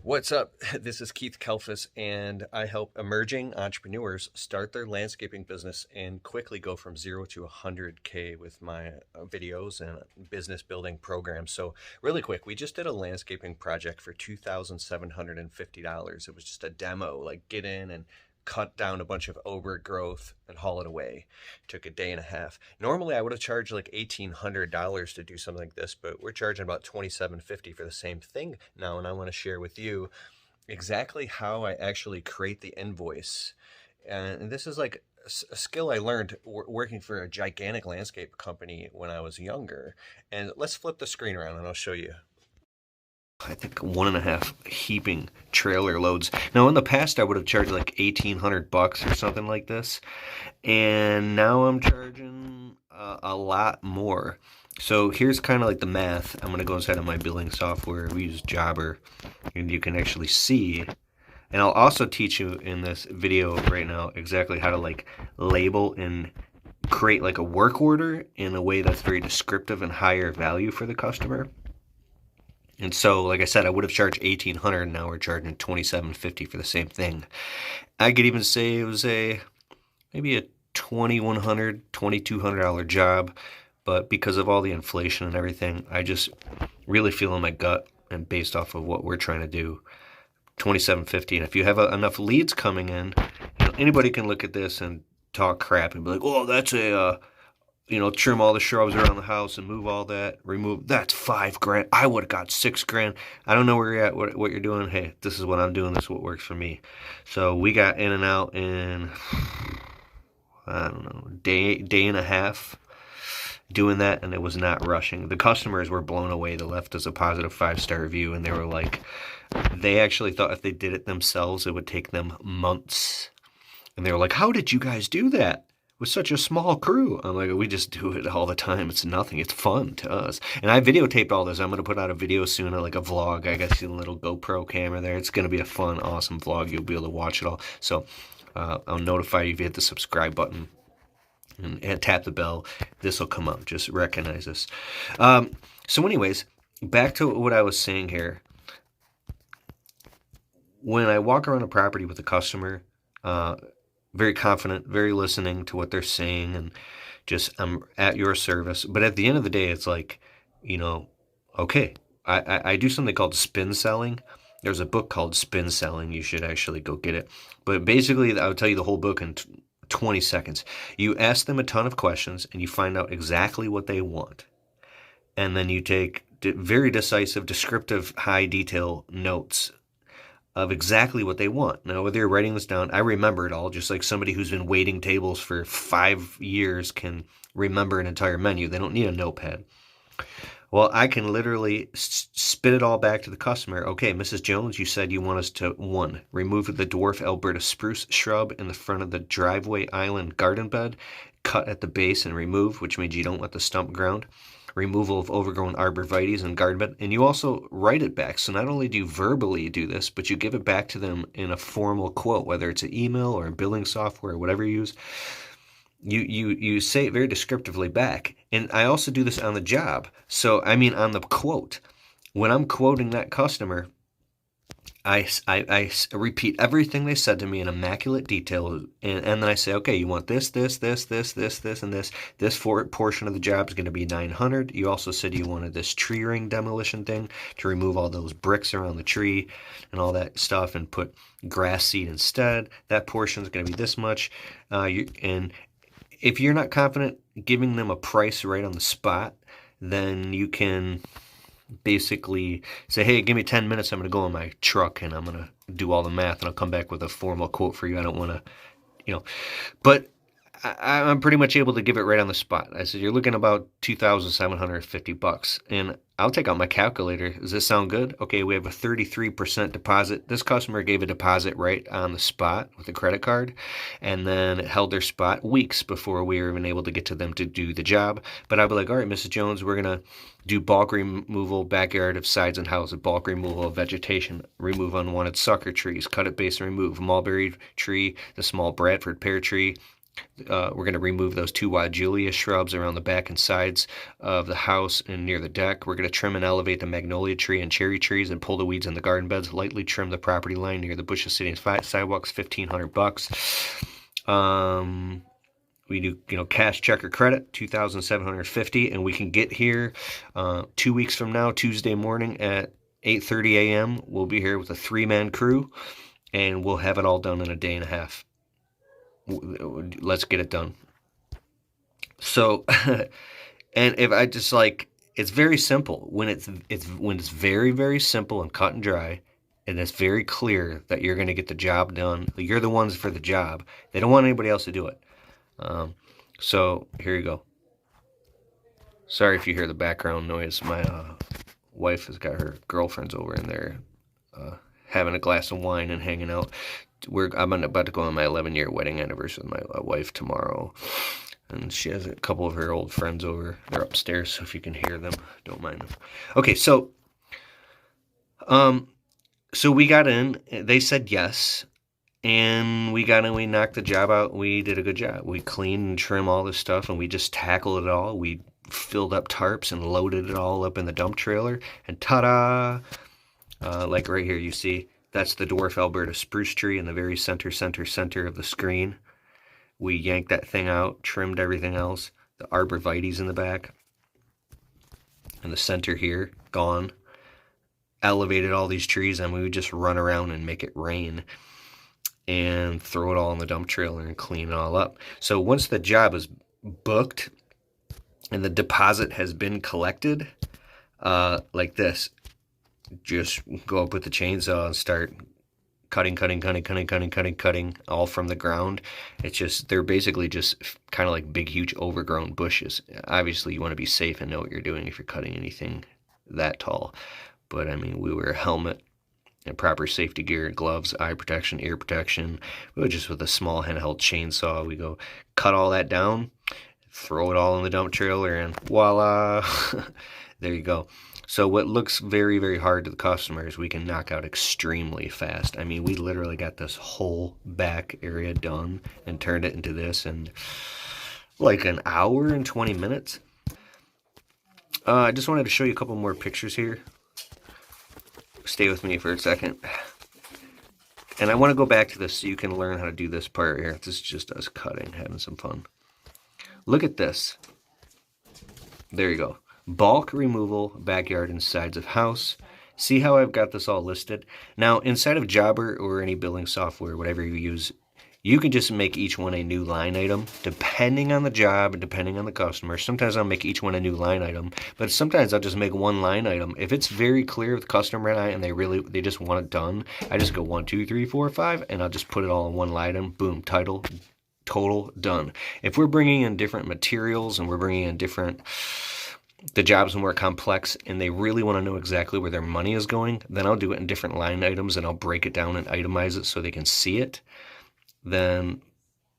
What's up? This is Keith Kelfis, and I help emerging entrepreneurs start their landscaping business and quickly go from 0 to 100K with my videos and business building programs. So really quick, we just did a landscaping project for $2,750. It was just a demo, like get in and cut down a bunch of overgrowth and haul it away. Took a day and a half. Normally I would have charged like $1,800 to do something like this, but we're charging about $2,750 for the same thing now, and I want to share with you exactly how I actually create the invoice. And this is like a skill I learned working for a gigantic landscape company when I was younger. And let's flip the screen around and I'll show you. I think 1.5 heaping trailer loads. Now in the past I would have charged like $1,800 or something like this, and now I'm charging a lot more. So here's kind of like the math. I'm going to go inside of my billing software. We use Jobber, and you can actually see, and I'll also teach you in this video right now exactly how to like label and create like a work order in a way that's very descriptive and higher value for the customer. And so, like I said, I would have charged $1,800, and now we're charging $2,750 for the same thing. I could even say it was maybe a $2,100, $2,200 job, but because of all the inflation and everything, I just really feel in my gut, and based off of what we're trying to do, $2,750. And if you have enough leads coming in, anybody can look at this and talk crap and be like, "Oh, that's a trim all the shrubs around the house and move all that, that's $5,000. I would have got $6,000. I don't know where you're at, what you're doing. Hey, this is what I'm doing. This is what works for me." So we got in and out in, I don't know, day and a half doing that, and it was not rushing. The customers were blown away. They left us a positive 5-star review, and they were like, they actually thought if they did it themselves, it would take them months. And they were like, "How did you guys do that with such a small crew?" I'm like, "We just do it all the time. It's nothing. It's fun to us." And I videotaped all this. I'm going to put out a video soon, like a vlog. I got a little GoPro camera there. It's going to be a fun, awesome vlog. You'll be able to watch it all. So I'll notify you if you hit the subscribe button and tap the bell. This will come up. Just recognize this. So anyways, back to what I was saying here. When I walk around a property with a customer, very confident, very listening to what they're saying, and just I'm at your service. But at the end of the day, it's like, okay, I do something called spin selling. There's a book called Spin Selling. You should actually go get it. But basically, I'll tell you the whole book in 20 seconds. You ask them a ton of questions, and you find out exactly what they want. And then you take very decisive, descriptive, high detail notes of exactly what they want. Now, whether you're writing this down, I remember it all, just like somebody who's been waiting tables for 5 years can remember an entire menu. They don't need a notepad. Well, I can literally spit it all back to the customer. "Okay, Mrs. Jones, you said you want us to, 1, remove the dwarf Alberta spruce shrub in the front of the driveway island garden bed, cut at the base and remove, which means you don't want the stump ground. Removal of overgrown arborvitaes and garden bed." And you also write it back. So not only do you verbally do this, but you give it back to them in a formal quote, whether it's an email or a billing software or whatever you use. You say it very descriptively back. And I also do this on the job. So, on the quote. When I'm quoting that customer, I repeat everything they said to me in immaculate detail, and then I say, "Okay, you want this, and this. This portion of the job is going to be $900. You also said you wanted this tree ring demolition thing to remove all those bricks around the tree and all that stuff and put grass seed instead. That portion is going to be this much." And if you're not confident giving them a price right on the spot, then you can basically say, "Hey, give me 10 minutes. I'm going to go in my truck and I'm going to do all the math and I'll come back with a formal quote for you. I don't want to, but I'm pretty much able to give it right on the spot." I said, "You're looking about $2,750, and I'll take out my calculator. Does this sound good? Okay, we have a 33% deposit." This customer gave a deposit right on the spot with a credit card, and then it held their spot weeks before we were even able to get to them to do the job. But I'd be like, "All right, Mrs. Jones, we're going to do bulk removal, backyard of sides and houses, bulk removal of vegetation, remove unwanted sucker trees, cut at base and remove mulberry tree, the small Bradford pear tree, We're going to remove those 2 Julia shrubs around the back and sides of the house and near the deck. We're going to trim and elevate the magnolia tree and cherry trees and pull the weeds in the garden beds. Lightly trim the property line near the bushes sitting sidewalks. $1,500. We do, cash, check, or credit, $2,750, and we can get here 2 weeks from now, Tuesday morning at 8:30 a.m. We'll be here with a 3-man crew, and we'll have it all done in a day and a half. Let's get it done. So, and if I just it's very simple when it's very, very simple and cut and dry, and it's very clear that you're going to get the job done. You're the ones for the job. They don't want anybody else to do it. So here you go. Sorry if you hear the background noise. My wife has got her girlfriends over in there having a glass of wine and hanging out. I'm about to go on my 11-year wedding anniversary with my wife tomorrow, and she has a couple of her old friends over. They're upstairs, so if you can hear them, don't mind them. Okay, so we got in. They said yes, and we got in. We knocked the job out. We did a good job. We cleaned and trimmed all this stuff, and we just tackled it all. We filled up tarps and loaded it all up in the dump trailer, and ta-da! Like right here, you see. That's the dwarf Alberta spruce tree in the very center of the screen. We yanked that thing out, trimmed everything else. The arborvitae's in the back. And the center here, gone. Elevated all these trees, and we would just run around and make it rain. And throw it all in the dump trailer and clean it all up. So once the job is booked and the deposit has been collected, like this, just go up with the chainsaw and start cutting all from the ground. It's just, they're basically just kind of like big, huge overgrown bushes. Obviously, you want to be safe and know what you're doing if you're cutting anything that tall. But I mean, we wear a helmet and proper safety gear, gloves, eye protection, ear protection. We would just with a small handheld chainsaw, we go cut all that down, throw it all in the dump trailer, and voila, there you go. So what looks very, very hard to the customers, we can knock out extremely fast. I mean, we literally got this whole back area done and turned it into this in like an hour and 20 minutes. I just wanted to show you a couple more pictures here. Stay with me for a second. And I want to go back to this so you can learn how to do this part here. This is just us cutting, having some fun. Look at this. There you go. Bulk removal, backyard and sides of house. See how I've got this all listed? Now, inside of Jobber or any billing software, whatever you use, you can just make each one a new line item, depending on the job and depending on the customer. Sometimes I'll make each one a new line item, but sometimes I'll just make one line item. If it's very clear with the customer and I, and they just want it done, I just go 1, 2, 3, 4, 5, and I'll just put it all in one line item. Boom, title, total, done. If we're bringing in different materials and we're bringing in the job's more complex and they really want to know exactly where their money is going, then I'll do it in different line items and I'll break it down and itemize it so they can see it. Then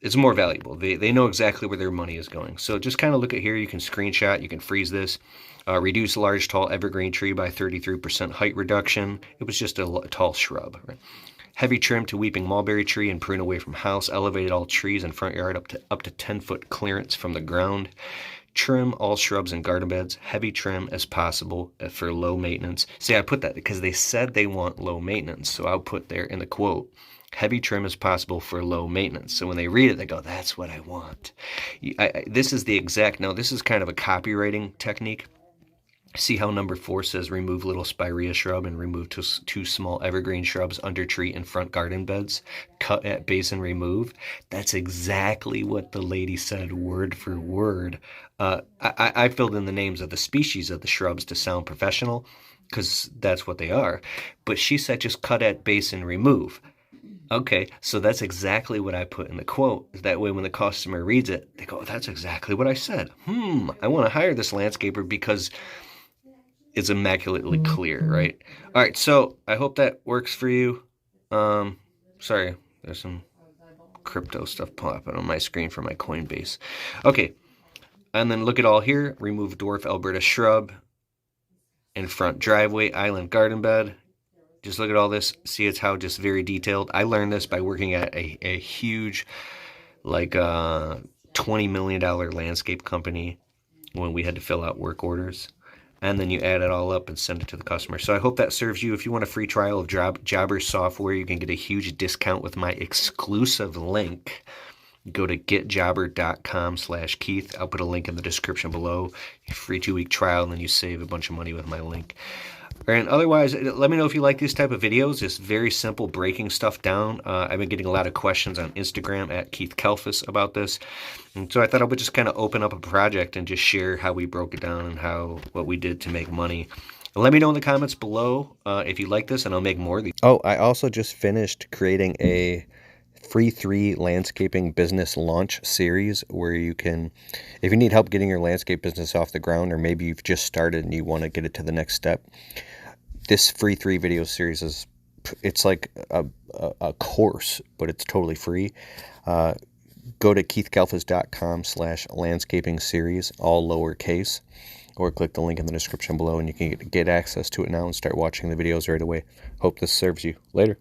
it's more valuable. They know exactly where their money is going. So just kind of look at here. You can screenshot, you can freeze this. Reduce large tall evergreen tree by 33% height reduction. It was just a tall shrub. Right? Heavy trim to weeping mulberry tree and prune away from house. Elevated all trees in front yard up to 10-foot clearance from the ground. Trim all shrubs and garden beds, heavy trim as possible for low maintenance. See, I put that because they said they want low maintenance. So I'll put there in the quote, heavy trim as possible for low maintenance. So when they read it, they go, that's what I want. This is the exact, now this is kind of a copywriting technique. See how number 4 says remove little spirea shrub and remove 2 small evergreen shrubs under tree in front garden beds. Cut at base and remove. That's exactly what the lady said word for word. I filled in the names of the species of the shrubs to sound professional because that's what they are. But she said just cut at base and remove. Okay, so that's exactly what I put in the quote. That way when the customer reads it, they go, oh, that's exactly what I said. I want to hire this landscaper because it's immaculately clear, right? All right, so I hope that works for you. Sorry, there's some crypto stuff popping on my screen for my Coinbase. Okay, and then look at all here. Remove dwarf Alberta shrub in front driveway, island garden bed. Just look at all this. See, it's how just very detailed. I learned this by working at a huge like a $20 million landscape company when we had to fill out work orders. And then you add it all up and send it to the customer. So I hope that serves you. If you want a free trial of Jobber software, you can get a huge discount with my exclusive link. Go to getjobber.com/Keith. I'll put a link in the description below. Free 2-week trial, and then you save a bunch of money with my link. And otherwise, let me know if you like these type of videos. Just very simple, breaking stuff down. I've been getting a lot of questions on Instagram at Keith Kelfis about this. And so I thought I would just kind of open up a project and just share how we broke it down and what we did to make money. Let me know in the comments below if you like this, and I'll make more of these. Oh, I also just finished creating a free 3 landscaping business launch series where you can, if you need help getting your landscape business off the ground, or maybe you've just started and you want to get it to the next step, this free 3 video series it's like a course, but it's totally free. Go to keithkelfis.com/landscaping series, all lowercase, or click the link in the description below and you can get access to it now and start watching the videos right away. Hope this serves you. Later.